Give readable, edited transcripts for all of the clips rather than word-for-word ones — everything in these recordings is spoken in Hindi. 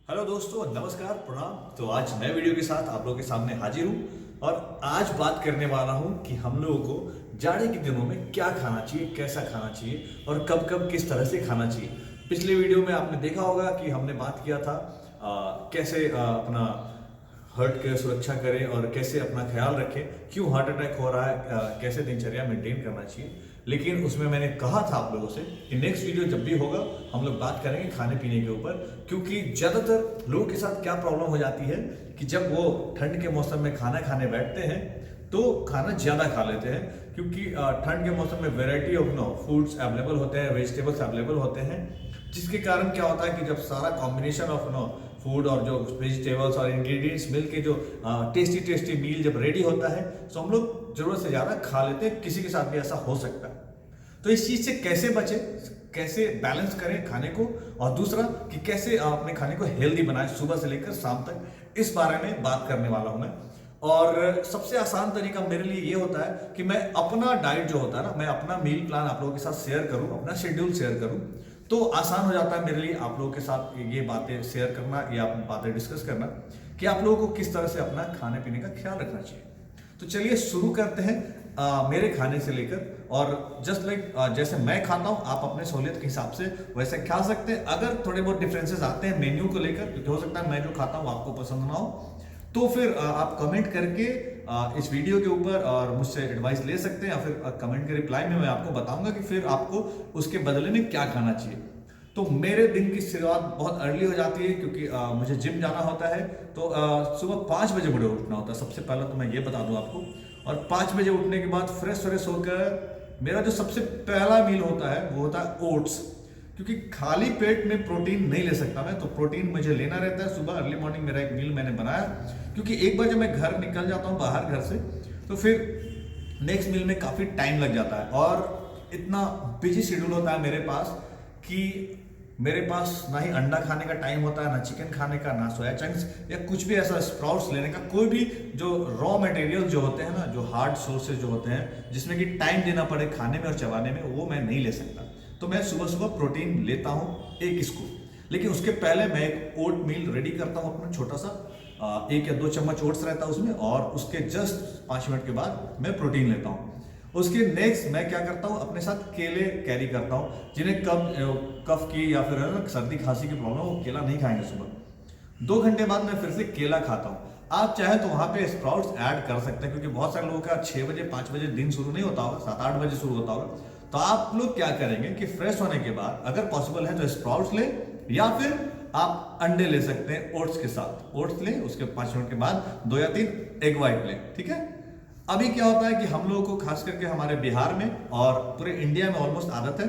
हेलो दोस्तों, नमस्कार, प्रणाम। तो आज नए वीडियो के साथ आप लोगों के सामने हाजिर हूँ और आज बात करने वाला हूँ कि हम लोगों को जाड़े के दिनों में क्या खाना चाहिए, कैसा खाना चाहिए और कब कब किस तरह से खाना चाहिए। पिछले वीडियो में आपने देखा होगा कि हमने बात किया था कैसे अपना हार्ट की सुरक्षा करें और कैसे अपना ख्याल रखें, क्यों हार्ट अटैक हो रहा है, कैसे दिनचर्या मेंटेन करना चाहिए। लेकिन उसमें मैंने कहा था आप लोगों से कि नेक्स्ट वीडियो जब भी होगा हम लोग बात करेंगे खाने पीने के ऊपर, क्योंकि ज़्यादातर लोगों के साथ क्या प्रॉब्लम हो जाती है कि जब वो ठंड के मौसम में खाना खाने बैठते हैं तो खाना ज़्यादा खा लेते हैं, क्योंकि ठंड के मौसम में वेराइटी ऑफ फूड्स अवेलेबल होते हैं, वेजिटेबल्स अवेलेबल होते हैं, जिसके कारण क्या होता है कि जब सारा कॉम्बिनेशन ऑफ फूड और जो वेजिटेबल्स और इंग्रेडिएंट्स मिलके जो टेस्टी टेस्टी मील जब रेडी होता है तो हम लोग जरूरत से ज़्यादा खा लेते हैं। किसी के साथ भी ऐसा हो सकता है। तो इस चीज़ से कैसे बचें, कैसे बैलेंस करें खाने को, और दूसरा कि कैसे अपने खाने को हेल्दी बनाएं सुबह से लेकर शाम तक, इस बारे में बात करने वाला हूं मैं। और सबसे आसान तरीका मेरे लिए ये होता है कि मैं अपना डाइट जो होता है ना, मैं अपना मील प्लान आप लोगों के साथ शेयर करूं, अपना शेड्यूल शेयर करूं, तो आसान हो जाता है मेरे लिए आप लोगों के साथ ये बातें शेयर करना या बातें डिस्कस करना कि आप लोगों को किस तरह से अपना खाने पीने का ख्याल रखना चाहिए। तो चलिए शुरू करते हैं मेरे खाने से लेकर। और जस्ट लाइक जैसे मैं खाता हूँ आप अपने सहूलियत के हिसाब से वैसे खा सकते हैं। अगर थोड़े बहुत डिफरेंसेस आते हैं मेन्यू को लेकर, क्योंकि हो सकता है मैं जो खाता हूँ आपको पसंद ना हो, तो फिर आप कमेंट करके इस वीडियो के ऊपर और मुझसे एडवाइस ले सकते हैं, या फिर कमेंट के रिप्लाई में मैं आपको बताऊंगा कि फिर आपको उसके बदले में क्या खाना चाहिए। तो मेरे दिन की शुरुआत बहुत अर्ली हो जाती है, क्योंकि मुझे जिम जाना होता है। तो सुबह 5 बजे मुझे उठना होता है। सबसे पहले तो मैं ये बता दूं आपको। और 5 बजे उठने के बाद फ्रेश फ्रेश होकर मेरा जो सबसे पहला मील होता है वो होता है ओट्स, क्योंकि खाली पेट में प्रोटीन नहीं ले सकता मैं, तो प्रोटीन मुझे लेना रहता है। सुबह अर्ली मॉर्निंग मेरा एक मील मैंने बनाया, क्योंकि एक बार जब मैं घर निकल जाता हूँ बाहर घर से, तो फिर नेक्स्ट मील में काफ़ी टाइम लग जाता है। और इतना बिजी शेड्यूल होता है मेरे पास कि मेरे पास ना ही अंडा खाने का टाइम होता है, ना चिकन खाने का, ना सोया चंक्स या कुछ भी ऐसा स्प्राउट्स लेने का। कोई भी जो रॉ मटेरियल जो होते हैं ना, जो हार्ड सोर्सेज जो होते हैं जिसमें कि टाइम देना पड़े खाने में और चबाने में, वो मैं नहीं ले सकता। तो मैं सुबह सुबह प्रोटीन लेता हूँ एक स्कूप। लेकिन उसके पहले मैं एक ओट मील रेडी करता हूँ अपना छोटा सा, 1 या 2 चम्मच ओट्स रहता है उसमें, और उसके जस्ट 5 मिनट के बाद मैं प्रोटीन लेता हूँ। उसके नेक्स्ट मैं क्या करता हूँ, अपने साथ केले कैरी करता हूँ। जिन्हें कफ की या फिर सर्दी खांसी की प्रॉब्लम, वो केला नहीं खाएंगे सुबह। 2 घंटे बाद मैं फिर से केला खाता हूँ। आप चाहे तो वहां पे स्प्राउट्स ऐड कर सकते हैं, क्योंकि बहुत सारे लोगों का 6 बजे 5 बजे दिन शुरू नहीं होता होगा, 7-8 बजे शुरू होता होगा। तो आप लोग क्या करेंगे कि फ्रेश होने के बाद अगर पॉसिबल है तो स्प्राउट्स ले, या फिर आप अंडे ले सकते हैं ओट्स के साथ। ओट्स ले, उसके 5 मिनट के बाद 2 या 3 एग वाइट ले, ठीक है। अभी क्या होता है कि हम लोगों को खास करके हमारे बिहार में और पूरे इंडिया में ऑलमोस्ट आदत है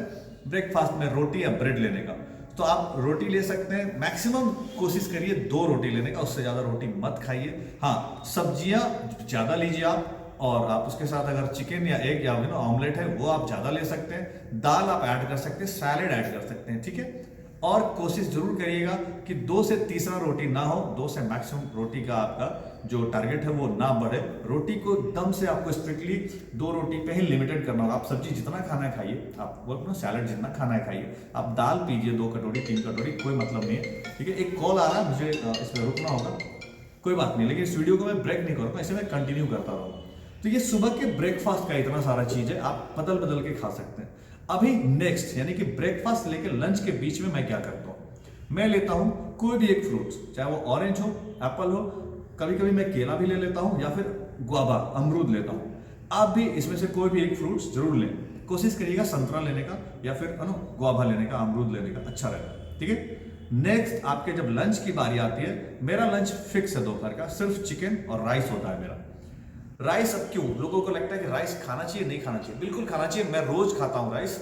ब्रेकफास्ट में रोटी या ब्रेड लेने का। तो आप रोटी ले सकते हैं, मैक्सिमम कोशिश करिए 2 रोटी लेने का, उससे ज़्यादा रोटी मत खाइए। हाँ, सब्जियां ज़्यादा लीजिए आप, और आप उसके साथ अगर चिकन या एग या ऑमलेट है वो आप ज़्यादा ले सकते हैं। दाल आप ऐड कर सकते हैं, सैलेड ऐड कर सकते हैं, ठीक है। और कोशिश जरूर करिएगा कि 2 से तीसरा रोटी ना हो, 2 से मैक्सिमम रोटी का आपका जो टारगेट है वो ना बढ़े। रोटी को एकदम से आपको स्ट्रिक्टली 2 रोटी पे ही लिमिटेड करना होगा। आप सब्जी जितना खाना है खाइए, आप वो अपना सैलड जितना खाना है खाइए, आप दाल पीजिए 2 कटोरी 3 कटोरी, कोई मतलब नहीं है, ठीक है। एक कॉल आ रहा है, मुझे इसमें रुकना होगा, कोई बात नहीं, लेकिन इस वीडियो को मैं ब्रेक नहीं करूँगा, इसे मैं कंटिन्यू करता रहूँगा। तो ये सुबह के ब्रेकफास्ट का इतना सारा चीज़ है, आप बदल बदल के खा सकते हैं। अभी नेक्स्ट यानी कि ब्रेकफास्ट लेकर लंच के बीच में मैं क्या करता हूँ, मैं लेता हूँ कोई भी एक फ्रूट्स, चाहे वो ऑरेंज हो, एप्पल हो, कभी कभी मैं केला भी ले लेता हूँ, या फिर गुआवा अमरूद लेता हूँ। आप भी इसमें से कोई भी एक फ्रूट्स जरूर लें। कोशिश करिएगा संतरा लेने का, या फिर गुआवा लेने का, अमरूद लेने का, अच्छा रहेगा, ठीक है। नेक्स्ट आपके जब लंच की बारी आती है, मेरा लंच फिक्स है दोपहर का, सिर्फ चिकन और राइस होता है मेरा। राइस अब क्यों लोगों को लगता है कि राइस खाना चाहिए, नहीं खाना चाहिए, बिल्कुल खाना चाहिए। मैं रोज खाता हूँ राइस।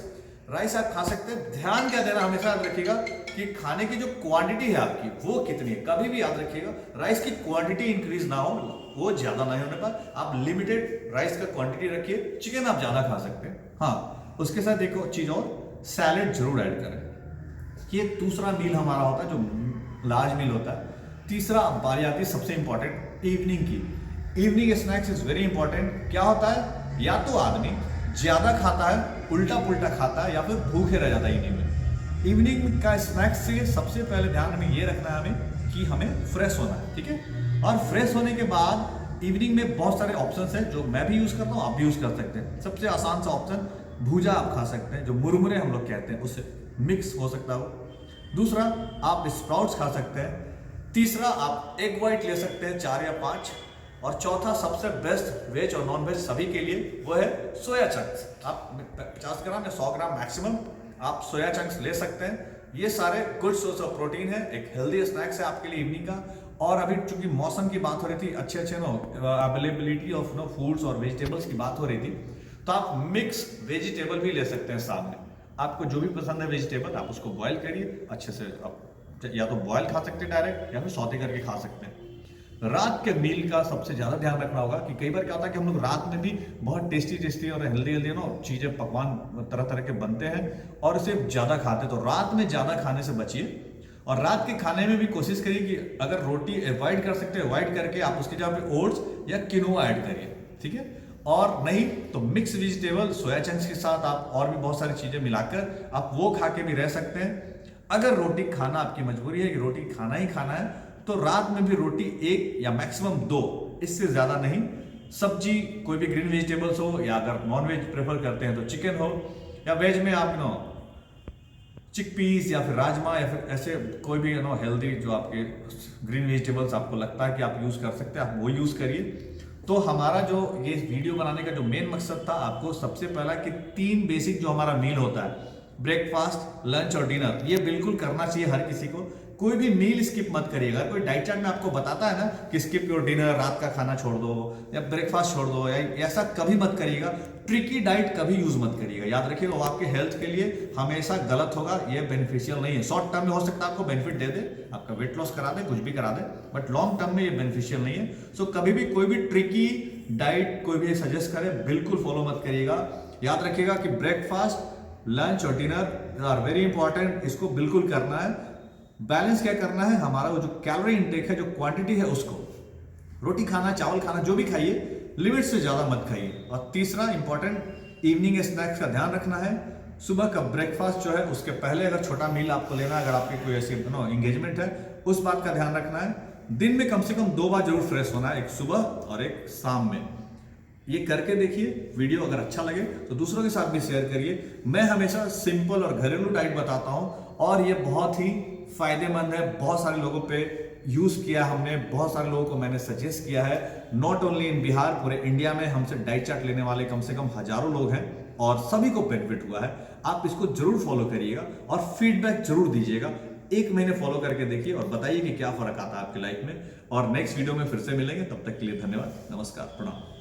राइस आप खा सकते हैं। ध्यान क्या देना, हमेशा याद रखिएगा कि खाने की जो क्वांटिटी है आपकी वो कितनी है। कभी भी याद रखिएगा राइस की क्वांटिटी इंक्रीज ना हो, वो ज्यादा ना होने पर आप लिमिटेड राइस का क्वांटिटी रखिए। चिकन आप ज्यादा खा सकते हैं। हाँ, उसके साथ एक चीज और, सैलेड जरूर ऐड करें। ये दूसरा मील हमारा होता है जो लार्ज मील होता है। तीसरा बारी आती है सबसे इंपॉर्टेंट, इवनिंग की। Evening snacks is very important. क्या होता है, या तो आदमी ज्यादा खाता है, उल्टा पुल्टा खाता है, या फिर भूखे रह जाता है इवनिंग में। इवनिंग का स्नैक्स से सबसे पहले ध्यान हमें ये रखना है हमें कि हमें फ्रेश होना है, ठीक है। और फ्रेश होने के बाद इवनिंग में बहुत सारे ऑप्शंस हैं जो मैं भी यूज करता हूँ, आप भी यूज कर सकते हैं। सबसे आसान सा ऑप्शन भूजा आप खा सकते हैं, जो मुरमुरे हम लोग कहते हैं, उससे मिक्स हो सकता है वो। दूसरा, आप स्प्राउट्स खा सकते हैं। तीसरा, आप एग वाइट ले सकते हैं 4 या 5। और चौथा, सबसे बेस्ट वेज और नॉन वेज सभी के लिए, वो है सोया चंक्स। आप 50 ग्राम या 100 ग्राम मैक्सिमम आप सोया चंक्स ले सकते हैं। ये सारे गुड सोर्स ऑफ प्रोटीन है, एक हेल्दी स्नैक्स है आपके लिए इवनिंग का। और अभी चूंकि मौसम की बात हो रही थी, अच्छे अच्छे अवेलेबिलिटी ऑफ फ्रूट्स और वेजिटेबल्स की बात हो रही थी, तो आप मिक्स वेजिटेबल भी ले सकते हैं सामने। आपको जो भी पसंद है वेजिटेबल, आप उसको बॉयल करिए अच्छे से। आप या तो बॉयल खा सकते हैं डायरेक्ट, या फिर सौते करके खा सकते हैं। रात के मील का सबसे ज्यादा ध्यान रखना होगा कि कई बार क्या होता है कि हम लोग रात में भी बहुत टेस्टी टेस्टी और हेल्दी चीजें, पकवान तरह तरह के बनते हैं और इसे ज्यादा खाते हैं। तो रात में ज्यादा खाने से बचिए। और रात के खाने में भी कोशिश करिए कि अगर रोटी अवॉइड कर सकते हैं, अवॉइड करके आप उसकी जगह पे ओट्स या किनोआ ऐड करिए, ठीक है। और नहीं तो मिक्स वेजिटेबल सोया चंक्स के साथ आप और भी बहुत सारी चीजें मिलाकर आप वो खा के भी रह सकते हैं। अगर रोटी खाना आपकी मजबूरी है कि रोटी खाना ही खाना है, तो रात में भी रोटी 1 या मैक्सिमम 2, इससे ज्यादा नहीं। सब्जी कोई भी ग्रीन वेजिटेबल्स हो, या अगर नॉन वेज प्रेफर करते हैं तो चिकन हो, या वेज में आप चिकपीस या फिर राजमा या फिर ऐसे कोई भी हेल्दी जो आपके ग्रीन वेजिटेबल्स आपको लगता है कि आप यूज कर सकते हैं, आप वो यूज करिए। तो हमारा जो ये वीडियो बनाने का जो मेन मकसद था, आपको सबसे पहला कि 3 बेसिक जो हमारा मील होता है, ब्रेकफास्ट, लंच और डिनर, ये बिल्कुल करना चाहिए हर किसी को। कोई भी मील स्किप मत करिएगा। कोई डाइट चार्ट में आपको बताता है ना कि स्किप योर डिनर, रात का खाना छोड़ दो या ब्रेकफास्ट छोड़ दो, या ऐसा कभी मत करिएगा। ट्रिकी डाइट कभी यूज मत करिएगा। याद रखिएगा, वो आपके हेल्थ के लिए हमेशा गलत होगा, ये बेनिफिशियल नहीं है। शॉर्ट टर्म में हो सकता है आपको बेनिफिट दे दे, आपका वेट लॉस करा दे, कुछ भी करा दे, बट लॉन्ग टर्म में ये बेनिफिशियल नहीं है। सो कभी भी कोई भी ट्रिकी डाइट कोई भी सजेस्ट करे, बिल्कुल फॉलो मत करिएगा। याद रखिएगा कि ब्रेकफास्ट, लंच और डिनर आर वेरी इंपॉर्टेंट, इसको बिल्कुल करना है। बैलेंस क्या करना है, हमारा वो जो कैलोरी इंटेक है, जो क्वांटिटी है, उसको रोटी खाना, चावल खाना, जो भी खाइए, लिमिट से ज्यादा मत खाइए। और तीसरा इंपॉर्टेंट, इवनिंग स्नैक्स का ध्यान रखना है। सुबह का ब्रेकफास्ट जो है उसके पहले अगर छोटा मील आपको लेना है, अगर आपकी कोई ऐसी एंगेजमेंट है, उस बात का ध्यान रखना है। दिन में कम से कम 2 बार जरूर फ्रेश होना है, एक सुबह और एक शाम में। ये करके देखिए। वीडियो अगर अच्छा लगे तो दूसरों के साथ भी शेयर करिए। मैं हमेशा सिंपल और घरेलू डाइट बताता हूं, और ये बहुत ही फायदेमंद है। बहुत सारे लोगों पे यूज किया हमने, बहुत सारे लोगों को मैंने सजेस्ट किया है। नॉट ओनली इन बिहार, पूरे इंडिया में हमसे डाइट चार्ट लेने वाले कम से कम हजारों लोग हैं, और सभी को बेनिफिट हुआ है। आप इसको जरूर फॉलो करिएगा और फीडबैक जरूर दीजिएगा। 1 महीने फॉलो करके देखिए और बताइए कि क्या फर्क आता है आपकी लाइफ में। और नेक्स्ट वीडियो में फिर से मिलेंगे, तब तक के लिए धन्यवाद, नमस्कार, प्रणाम।